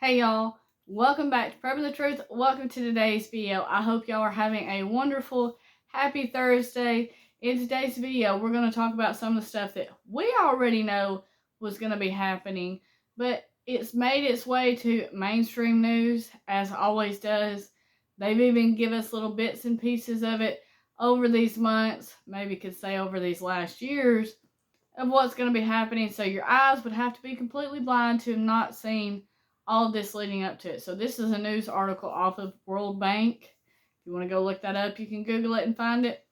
Hey y'all, welcome back to Prepping the Truth. Welcome to today's video. I hope y'all are having a wonderful, happy Thursday. In today's video, we're going to talk about some of the stuff that we already know was going to be happening, but it's made its way to mainstream news, as it always does. They've even given us little bits and pieces of it over these months, maybe could say over these last years, of what's going to be happening, so your eyes would have to be completely blind to not seeing all of this leading up to it. So this is a news article off of World Bank. If you want to go look that up, you can Google it and find it.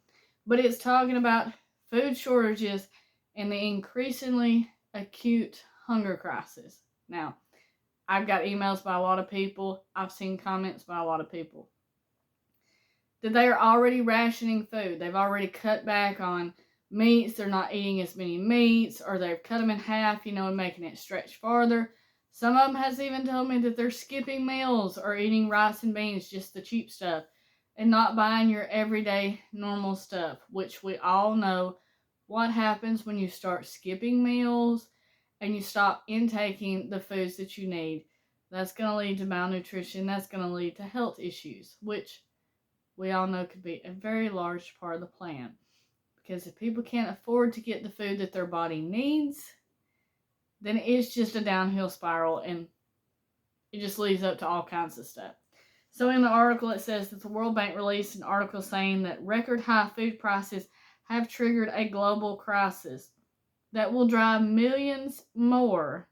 But it's talking about food shortages and the increasingly acute hunger crisis. Now, I've got emails by a lot of people. I've seen comments by a lot of people that they are already rationing food. They've already cut back on meats. They're not eating as many meats, or they've cut them in half, and making it stretch farther. Some of them has even told me that they're skipping meals or eating rice and beans, just the cheap stuff, and not buying your everyday normal stuff, which we all know what happens when you start skipping meals and you stop intaking the foods that you need. That's going to lead to malnutrition. That's going to lead to health issues, which we all know could be a very large part of the plan. Because if people can't afford to get the food that their body needs, then it's just a downhill spiral, and it just leads up to all kinds of stuff. So in the article, it says that the World Bank released an article saying that record high food prices have triggered a global crisis that will drive millions more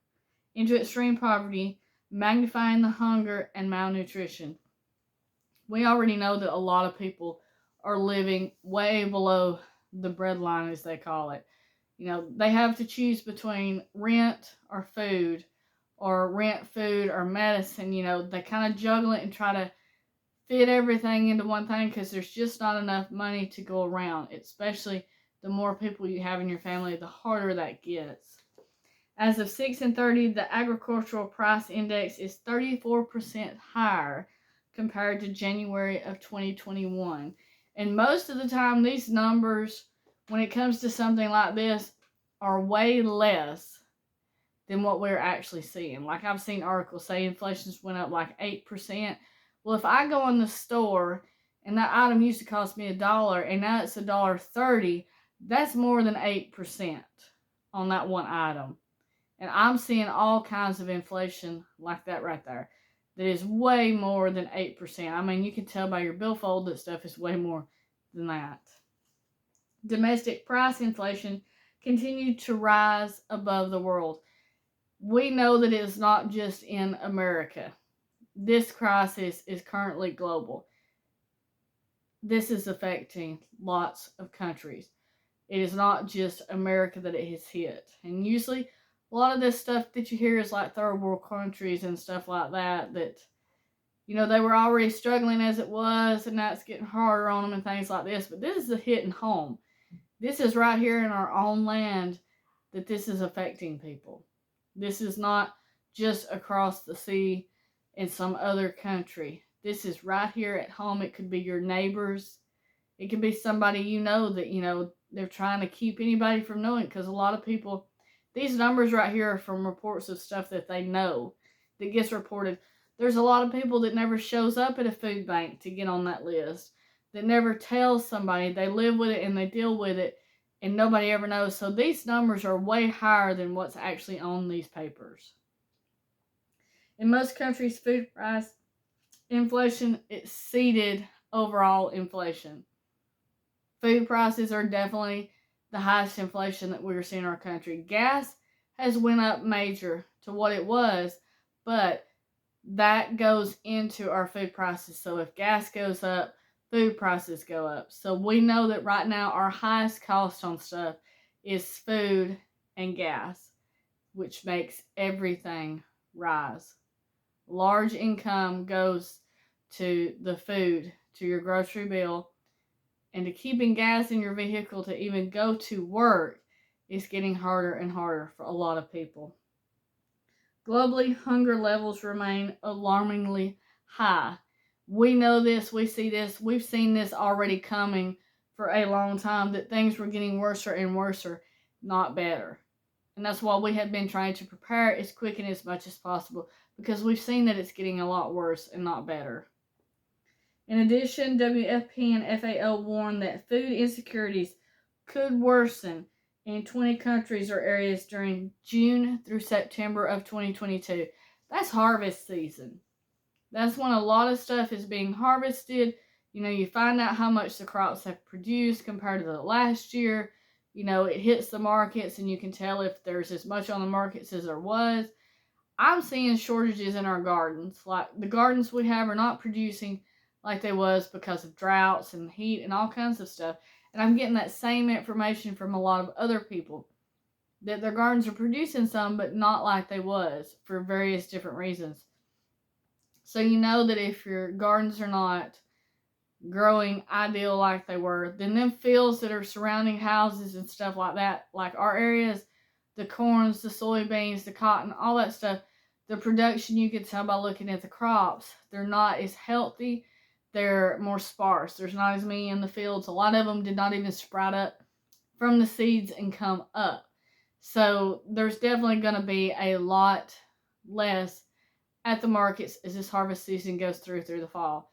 into extreme poverty, magnifying the hunger and malnutrition. We already know that a lot of people are living way below the breadline, as they call it. They have to choose between rent or food, or rent, food, or medicine. They kind of juggle it and try to fit everything into one thing, because there's just not enough money to go around. Especially the more people you have in your family, the harder that gets. As of 6/30, the agricultural price index is 34% higher compared to January of 2021. And most of the time, these numbers, when it comes to something like this, are way less than what we're actually seeing. Like, I've seen articles say inflation's went up like 8%. Well, if I go in the store and that item used to cost me $1 and now it's $1.30, that's more than 8% on that one item. And I'm seeing all kinds of inflation like that right there that is way more than 8%. I mean, you can tell by your billfold that stuff is way more than that. Domestic price inflation continued to rise above the world. We know that it is not just in America. This crisis is currently global. This is affecting lots of countries. It is not just America that it has hit. And usually, a lot of this stuff that you hear is like third world countries and stuff like that, they were already struggling as it was, and now it's getting harder on them and things like this. But this is a hitting home. This is right here in our own land that this is affecting people. This is not just across the sea in some other country. This is right here at home. It could be your neighbors. It could be somebody that, they're trying to keep anybody from knowing, because a lot of people, these numbers right here are from reports of stuff that they know that gets reported. There's a lot of people that never shows up at a food bank to get on that list, that never tells somebody. They live with it and they deal with it, and nobody ever knows. So these numbers are way higher than what's actually on these papers. In most countries, food price inflation exceeded overall inflation. Food prices are definitely the highest inflation that we're seeing in our country. Gas has went up major to what it was, but that goes into our food prices. So if gas goes up, food prices go up. So we know that right now our highest cost on stuff is food and gas, which makes everything rise. Large income goes to the food, to your grocery bill, and to keeping gas in your vehicle to even go to work is getting harder and harder for a lot of people. Globally, hunger levels remain alarmingly high. We know this, we see this, we've seen this already coming for a long time, that things were getting worse and worse, not better. And that's why we have been trying to prepare as quick and as much as possible, because we've seen that it's getting a lot worse and not better. In addition, WFP and FAO warned that food insecurities could worsen in 20 countries or areas during June through September of 2022. That's harvest season. That's when a lot of stuff is being harvested. You find out how much the crops have produced compared to the last year. It hits the markets, and you can tell if there's as much on the markets as there was. I'm seeing shortages in our gardens. Like, the gardens we have are not producing like they was because of droughts and heat and all kinds of stuff. And I'm getting that same information from a lot of other people, that their gardens are producing some, but not like they was, for various different reasons. So you know that if your gardens are not growing ideal like they were, then them fields that are surrounding houses and stuff like that, like our areas, the corns, the soybeans, the cotton, all that stuff, the production, you can tell by looking at the crops, they're not as healthy. They're more sparse. There's not as many in the fields. A lot of them did not even sprout up from the seeds and come up. So there's definitely going to be a lot less at the markets as this harvest season goes through the fall.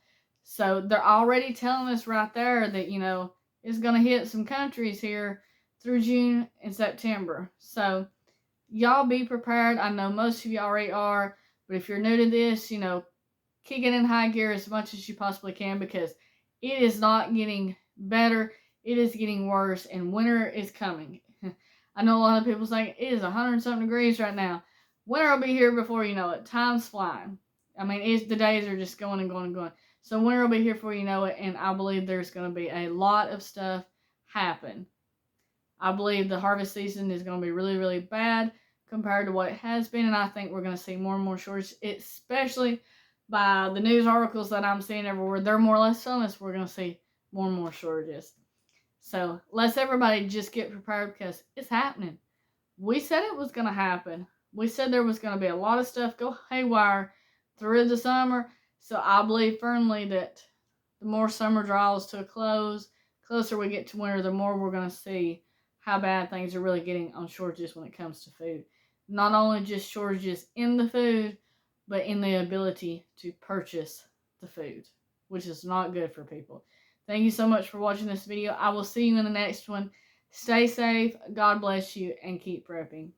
So they're already telling us right there that, it's going to hit some countries here through June and September. So y'all be prepared. I know most of you already are, but if you're new to this, kick it in high gear as much as you possibly can, because it is not getting better. It is getting worse, and winter is coming. I know a lot of people saying it is 100-something degrees right now. Winter will be here before you know it. Time's flying. I mean, the days are just going and going and going. So winter will be here before you know it, and I believe there's going to be a lot of stuff happen. I believe the harvest season is going to be really, really bad compared to what it has been, and I think we're going to see more and more shortages, especially by the news articles that I'm seeing everywhere. They're more or less telling us we're going to see more and more shortages. So let's everybody just get prepared, because it's happening. We said it was going to happen. We said there was going to be a lot of stuff go haywire through the summer. So I believe firmly that the more summer draws to a closer we get to winter, the more we're going to see how bad things are really getting on shortages when it comes to food. Not only just shortages in the food, but in the ability to purchase the food, which is not good for people. Thank you so much for watching this video. I will see you in the next one. Stay safe, God bless you, and keep prepping.